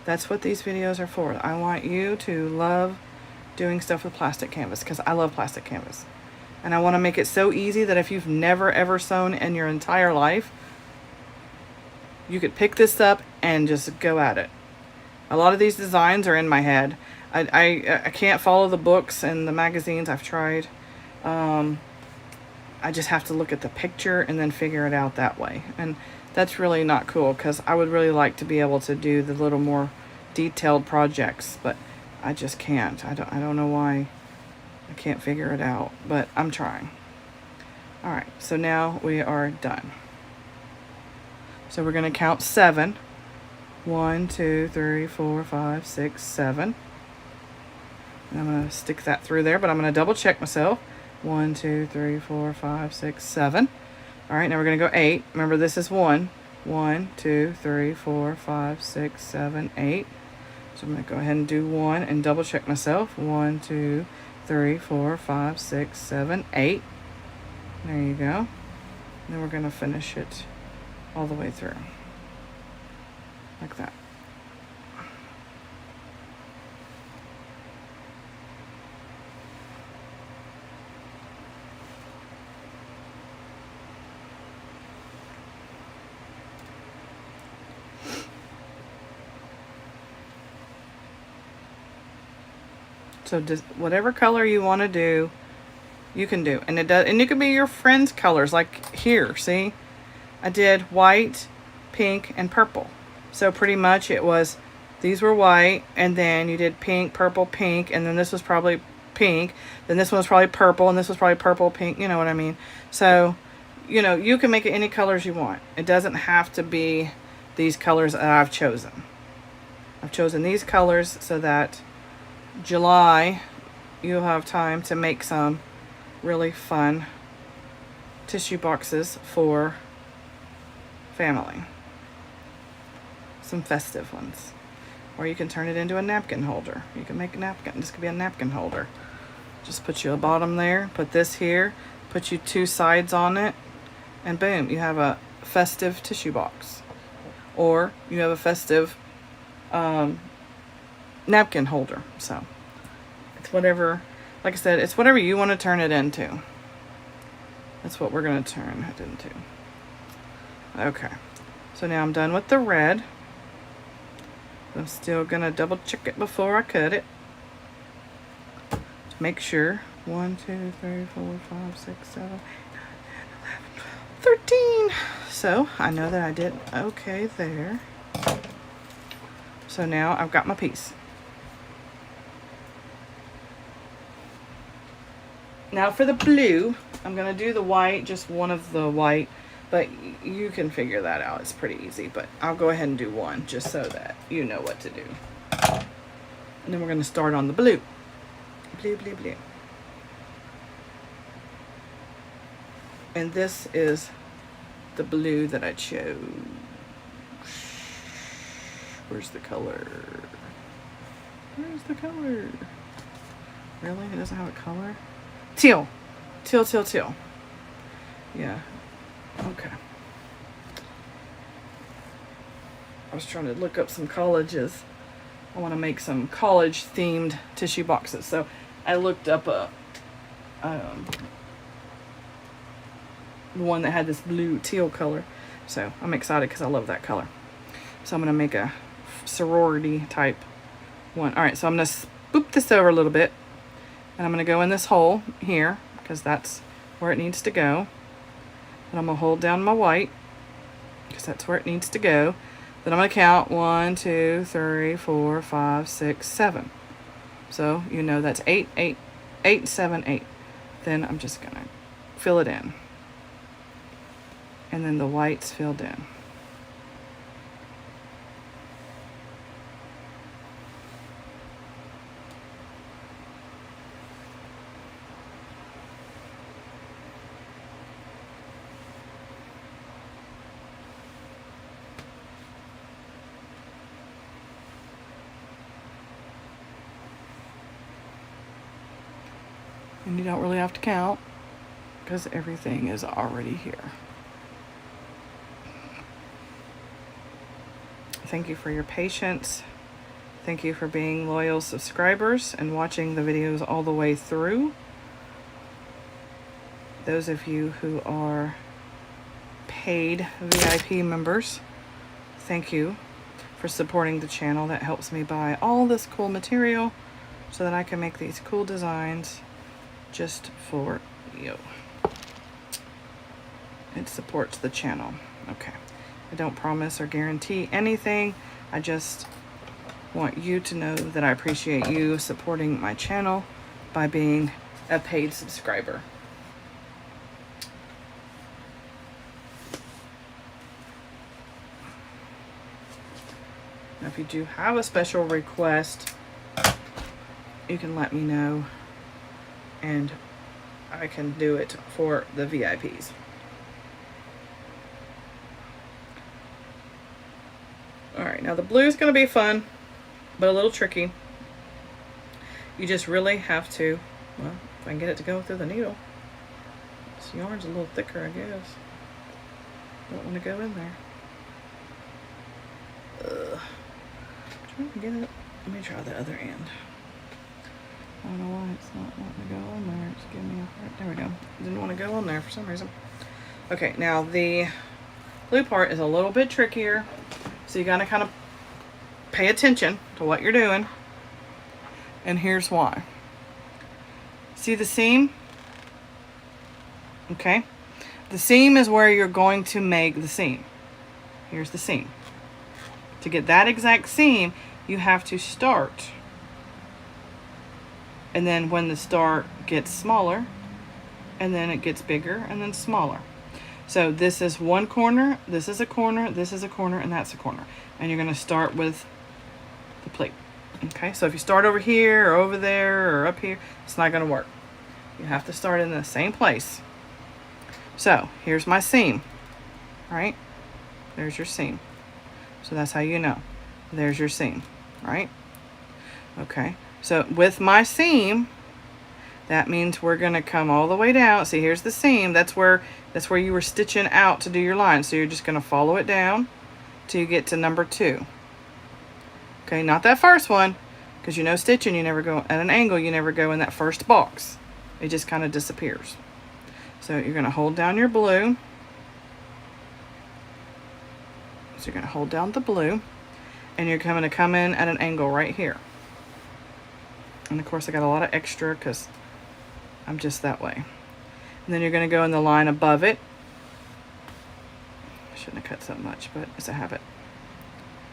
That's what these videos are for. I want you to love doing stuff with plastic canvas, because I love plastic canvas. And I want to make it so easy that if you've never ever sewn in your entire life, you could pick this up and just go at it. A lot of these designs are in my head. I can't follow the books and the magazines. I've tried. I just have to look at the picture and then figure it out that way. And that's really not cool, because I would really like to be able to do the little more detailed projects, but I just can't. I don't know why I can't figure it out, but I'm trying. All right, so now we are done. So we're going to count 7. 1, 2, 3, 4, 5, 6, 7. And I'm going to stick that through there, but I'm going to double check myself. 1, 2, 3, 4, 5, 6, 7. All right, now we're going to go 8. Remember, this is 1. 1, 2, 3, 4, 5, 6, 7, 8. So I'm going to go ahead and do 1 and double check myself. 1, 2, 3, 4, 5, 6, 7, 8. There you go. And then we're going to finish it all the way through. Like that. So just whatever color you want to do, you can do. And it could be your friend's colors, like here, see? I did white, pink, and purple. So pretty much it was, these were white, and then you did pink, purple, pink, and then this was probably pink, then this one was probably purple, and this was probably purple, pink, you know what I mean? So, you know, you can make it any colors you want. It doesn't have to be these colors that I've chosen. I've chosen these colors so that July you'll have time to make some really fun tissue boxes for family. Some festive ones. Or you can turn it into a napkin holder. You can make a napkin. This could be a napkin holder. Just put you a bottom there, put this here, put you 2 sides on it, and boom, you have a festive tissue box. Or you have a festive napkin holder. So it's whatever, like I said, it's whatever you want to turn it into. That's what we're going to turn it into. Okay, so now I'm done with the red. I'm still going to double check it before I cut it to make sure. 1, 2, 3, 4, 5, 6, 7, 8, 9, 10, 11, 13. So I know that I did okay there. So now I've got my piece. Now for the blue, I'm going to do the white, just one of the white, but you can figure that out. It's pretty easy, but I'll go ahead and do one just so that you know what to do. And then we're going to start on the blue. Blue, blue, blue. And this is the blue that I chose. Where's the color? Where's the color? Really? It doesn't have a color? Teal. Teal, teal, teal. Yeah. Okay. I was trying to look up some colleges. I want to make some college themed tissue boxes. So I looked up a one that had this blue teal color. So I'm excited because I love that color. So I'm going to make a sorority type one. All right, so I'm going to swoop this over a little bit. And I'm going to go in this hole here because that's where it needs to go. And I'm going to hold down my white because that's where it needs to go. Then I'm going to count 1, 2, 3, 4, 5, 6, 7. So you know that's 8, 8, 8, 7, 8. Then I'm just going to fill it in. And then the white's filled in. And you don't really have to count because everything is already here. Thank you for your patience. Thank you for being loyal subscribers and watching the videos all the way through. Those of you who are paid VIP members, thank you for supporting the channel. That helps me buy all this cool material so that I can make these cool designs just for you. It supports the channel. Okay. I don't promise or guarantee anything. I just want you to know that I appreciate you supporting my channel by being a paid subscriber. Now, if you do have a special request, you can let me know and I can do it for the VIPs. Alright, now the blue is going to be fun, but a little tricky. You just really have to, well, if I can get it to go through the needle. This yarn's a little thicker, I guess. Don't want to go in there. Trying to get it. Let me try the other end. I don't know why it's not wanting to go on there. It's giving me a heart. There we go. Didn't want to go on there for some reason. Okay, now the blue part is a little bit trickier. So you gotta kind of pay attention to what you're doing. And here's why. See the seam? Okay. The seam is where you're going to make the seam. Here's the seam. To get that exact seam, you have to start. And then when the start gets smaller, and then it gets bigger, and then smaller. So this is one corner, this is a corner, this is a corner, and that's a corner. And you're going to start with the pleat. Okay, so if you start over here, or over there, or up here, it's not going to work. You have to start in the same place. So here's my seam, right? There's your seam. So that's how you know. There's your seam, right? Okay, so with my seam, that means we're going to come all the way down. See, here's the seam. That's where you were stitching out to do your line. So you're just going to follow it down till you get to number 2. Okay, not that first one, because you know stitching, you never go at an angle. You never go in that first box. It just kind of disappears. So you're going to hold down your blue. So you're going to hold down the blue, and you're going to come in at an angle right here. And of course, I got a lot of extra because I'm just that way. And then you're going to go in the line above it. I shouldn't have cut so much, but it's a habit.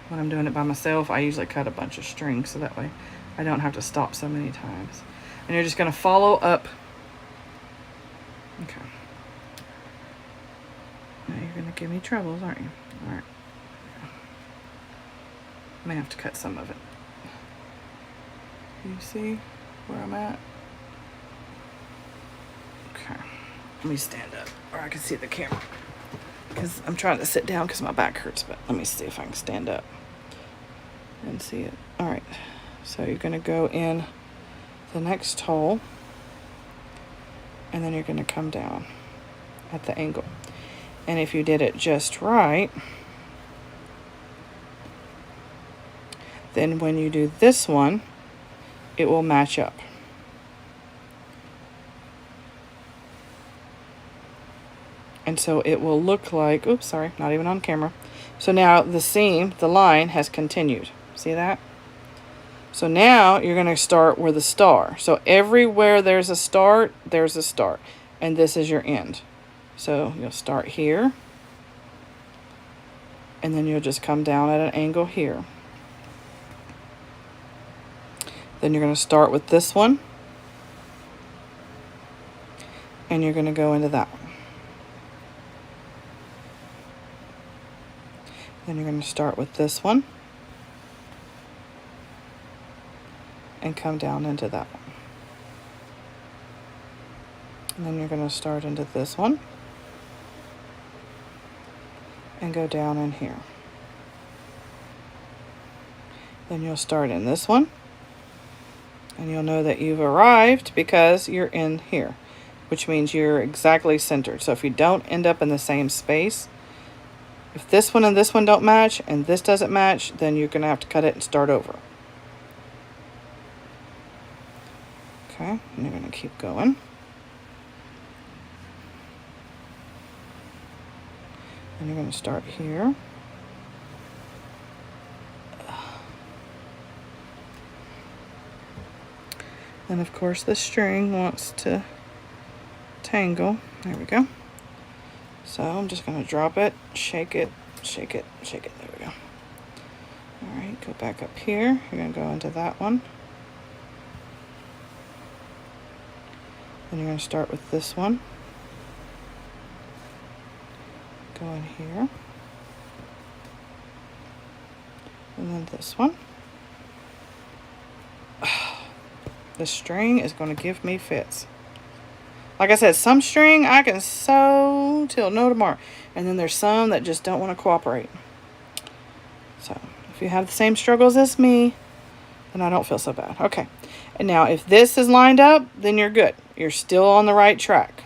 When I'm doing it by myself, I usually cut a bunch of string so that way I don't have to stop so many times. And you're just going to follow up. Okay. Now you're going to give me troubles, aren't you? All right. I may have to cut some of it. You see where I'm at? Let me stand up or I can see the camera. Because I'm trying to sit down because my back hurts, but let me see if I can stand up and see it. All right, so you're going to go in the next hole, and then you're going to come down at the angle. And if you did it just right, then when you do this one, it will match up. And so it will look like, oops, sorry, not even on camera. So now the seam, the line has continued. See that? So now you're going to start where the star. So everywhere there's a start, there's a start. And this is your end. So you'll start here. And then you'll just come down at an angle here. Then you're going to start with this one. And you're going to go into that one. Then you're going to start with this one and come down into that one. And then you're going to start into this one and go down in here. Then you'll start in this one and you'll know that you've arrived because you're in here, which means you're exactly centered. So if you don't end up in the same space, if this one and this one don't match and this doesn't match, then you're going to have to cut it and start over. Okay, and you're going to keep going. And you're going to start here. And of course the string wants to tangle. There we go. So I'm just going to drop it, shake it, shake it, shake it. There we go. All right, go back up here. You're going to go into that one. Then you're going to start with this one. Go in here. And then this one. The string is going to give me fits. Like I said, some string I can sew till no tomorrow. And then there's some that just don't want to cooperate. So if you have the same struggles as me, then I don't feel so bad. Okay. And now if this is lined up, then you're good. You're still on the right track.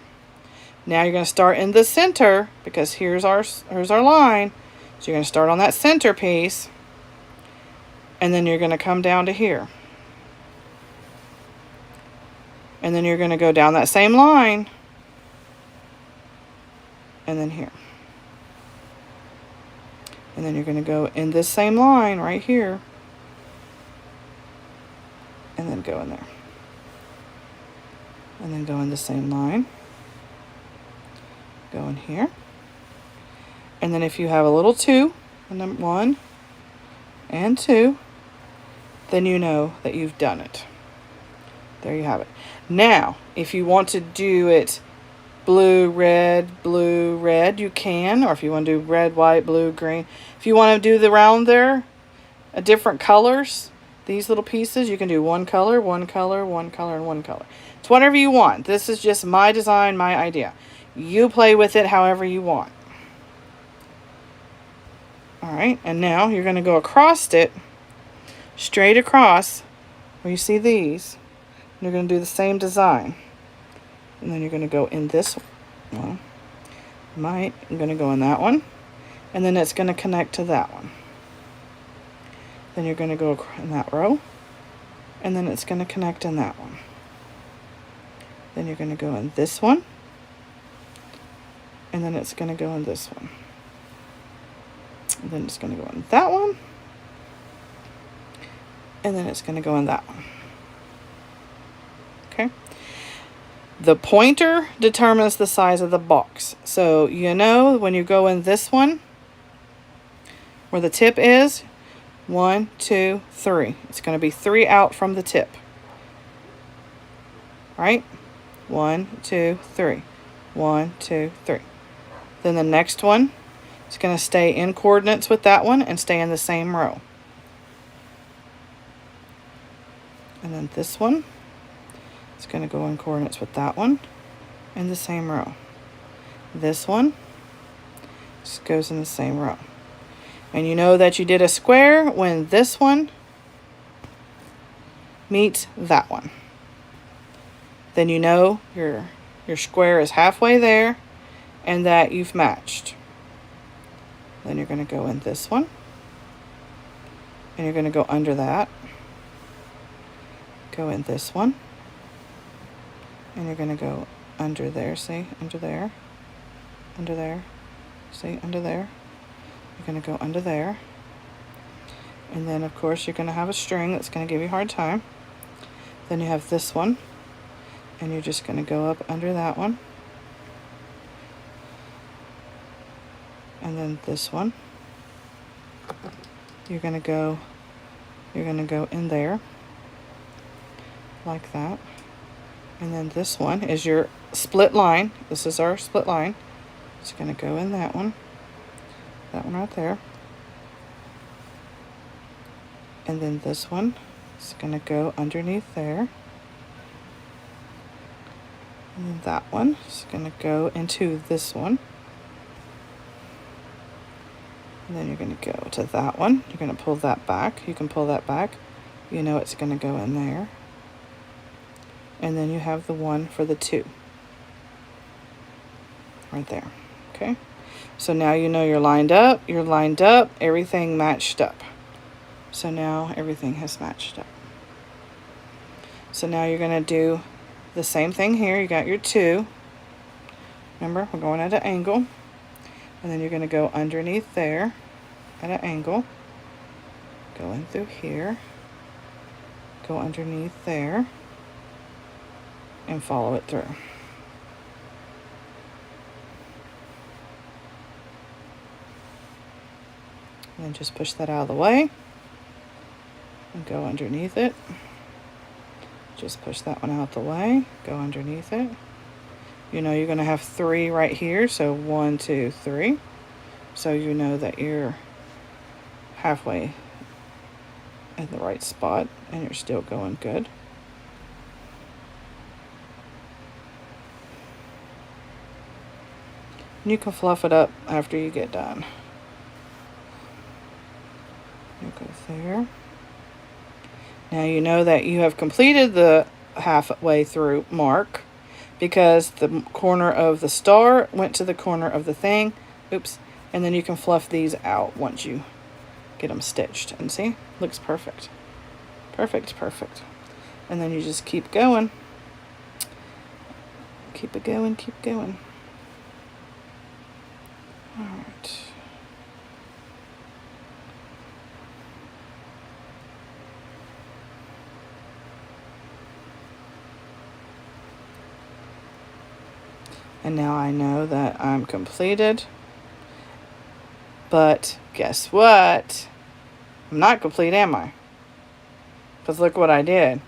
Now you're going to start in the center because here's our line. So you're going to start on that center piece. And then you're going to come down to here. And then you're going to go down that same line. And then here. And then you're going to go in this same line right here. And then go in there. And then go in the same line. Go in here. And then if you have a little 2, and then 1 and 2, then you know that you've done it. There you have it. Now, if you want to do it blue, red, you can. Or if you want to do red, white, blue, green. If you want to do the round there, different colors, these little pieces, you can do one color, one color, one color, and one color. It's whatever you want. This is just my design, my idea. You play with it however you want. All right, and now you're going to go across it, straight across, where you see these. You're going to do the same design. And then you're going to go in this one. I'm going to go in that one. And then it's going to connect to that one. Then you're going to go in that row. And then it's going to connect in that one. Then you're going to go in this one. And then it's going to go in this one. And then it's going to go in that one. And then it's going to go in that one. Okay. The pointer determines the size of the box. So you know when you go in this one, where the tip is, 1, 2, 3. It's going to be 3 out from the tip. Right? 1, 2, 3. 1, 2, 3. Then the next one is going to stay in coordinates with that one and stay in the same row. And then this one, it's going to go in coordinates with that one in the same row. This one just goes in the same row. And you know that you did a square when this one meets that one. Then you know your square is halfway there and that you've matched. Then you're going to go in this one. And you're going to go under that. Go in this one. And you're going to go under there, see? Under there. Under there. See? Under there. You're going to go under there. And then, of course, you're going to have a string that's going to give you a hard time. Then you have this one. And you're just going to go up under that one. And then this one. You're going to go in there. Like that. And then this one is your split line. This is our split line. It's going to go in that one. That one right there. And then this one is going to go underneath there. And then that one is going to go into this one. And then you're going to go to that one. You're going to pull that back. You can pull that back. You know it's going to go in there. And then you have the one for the two. Right there. Okay? So now you know you're lined up. You're lined up. Everything matched up. So now everything has matched up. So now you're going to do the same thing here. You got your two. Remember, we're going at an angle. And then you're going to go underneath there at an angle. Go in through here. Go underneath there. And follow it through. And then just push that out of the way. And go underneath it. Just push that one out the way. Go underneath it. You know you're going to have three right here. So 1, 2, 3. So you know that you're halfway in the right spot. And you're still going good. You can fluff it up after you get done. You go there. Now you know that you have completed the halfway through mark because the corner of the star went to the corner of the thing. Oops. And then you can fluff these out once you get them stitched. And see? Looks perfect. Perfect, perfect. And then you just keep going. Keep it going, keep going. All right. And now I know that I'm completed. But guess what? I'm not complete, am I? Because look what I did.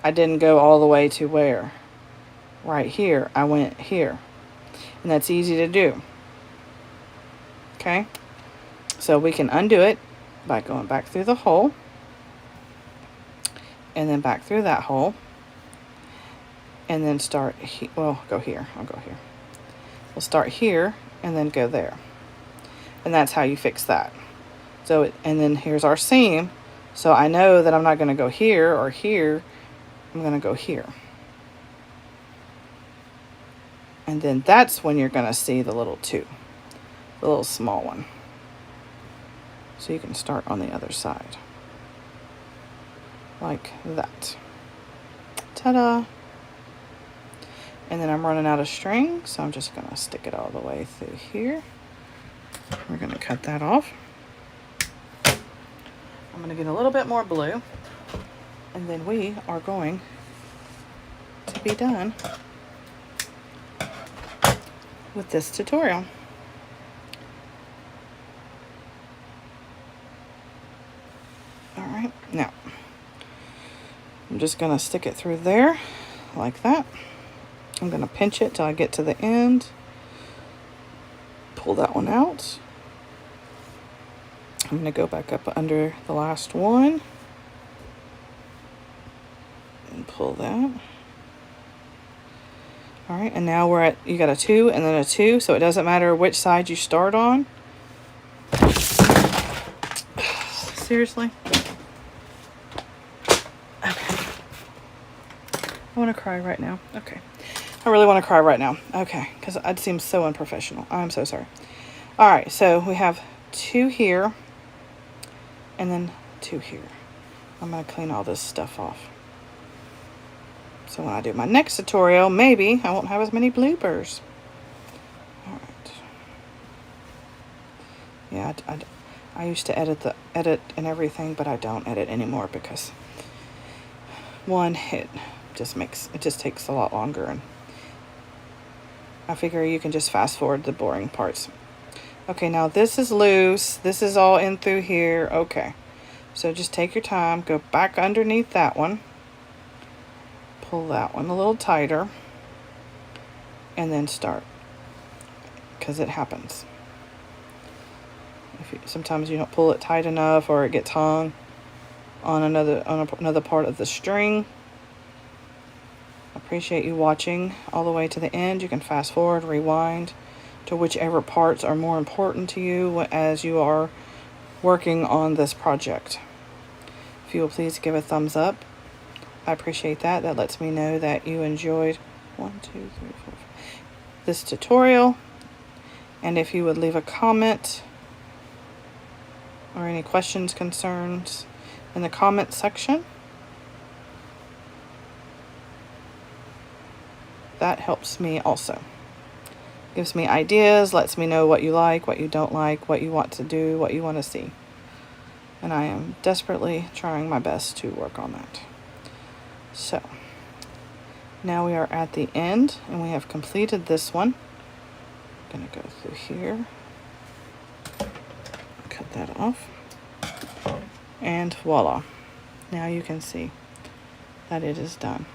I didn't go all the way to where? Right here. I went here. And that's easy to do. Okay? So we can undo it by going back through the hole. And then back through that hole. And then start here. Well, go here. I'll go here. We'll start here and then go there. And that's how you fix that. So, and then here's our seam. So I know that I'm not going to go here or here. I'm going to go here. And then that's when you're going to see the little two. The little small one. So you can start on the other side. Like that. Ta-da! And then I'm running out of string, so I'm just going to stick it all the way through here. We're going to cut that off. I'm going to get a little bit more blue. And then we are going to be done with this tutorial. All right, now I'm just going to stick it through there like that. I'm going to pinch it till I get to the end. Pull that one out. I'm going to go back up under the last one. And pull that. All right, and now we're at, you got a 2 and then a 2, so it doesn't matter which side you start on. Seriously? Okay. I want to cry right now. Okay. I really want to cry right now. Okay, because it seems so unprofessional. I'm so sorry. All right, so we have 2 here and then 2 here. I'm going to clean all this stuff off. So when I do my next tutorial, maybe I won't have as many bloopers. All right. Yeah, I used to edit and everything, but I don't edit anymore because one, it just takes a lot longer, and I figure you can just fast forward the boring parts. Okay, now this is loose. This is all in through here. Okay. So just take your time, go back underneath that one. Pull that one a little tighter, and then start, because it happens. Sometimes you don't pull it tight enough, or it gets hung on another part of the string. I appreciate you watching all the way to the end. You can fast forward, rewind to whichever parts are more important to you as you are working on this project. If you will please give a thumbs up, I appreciate that. That lets me know that you enjoyed this tutorial. And if you would leave a comment or any questions, concerns in the comment section, that helps me also. Gives me ideas, lets me know what you like, what you don't like, what you want to do, what you want to see. And I am desperately trying my best to work on that. So now we are at the end, and we have completed this one. I'm going to go through here, cut that off, and voila. Now you can see that it is done.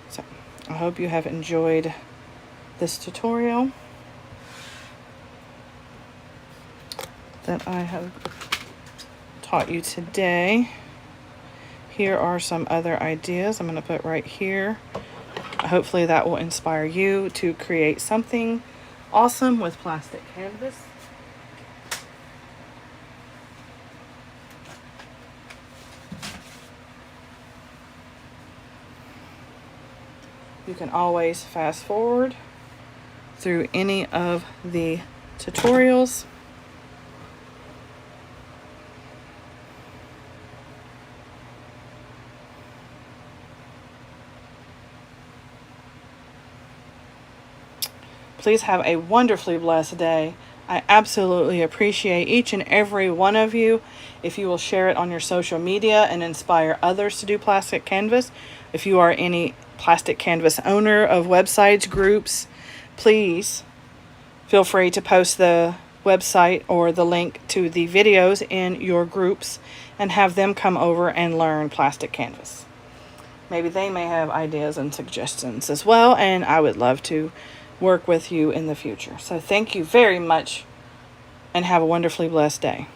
So I hope you have enjoyed this tutorial that I have taught you today. Here are some other ideas I'm going to put right here. Hopefully that will inspire you to create something awesome with plastic canvas. You can always fast forward through any of the tutorials. Please have a wonderfully blessed day. I absolutely appreciate each and every one of you. If you will share it on your social media and inspire others to do plastic canvas. If you are any plastic canvas owner of websites, groups, please feel free to post the website or the link to the videos in your groups and have them come over and learn plastic canvas. Maybe they may have ideas and suggestions as well, and I would love to work with you in the future. So thank you very much, and have a wonderfully blessed day.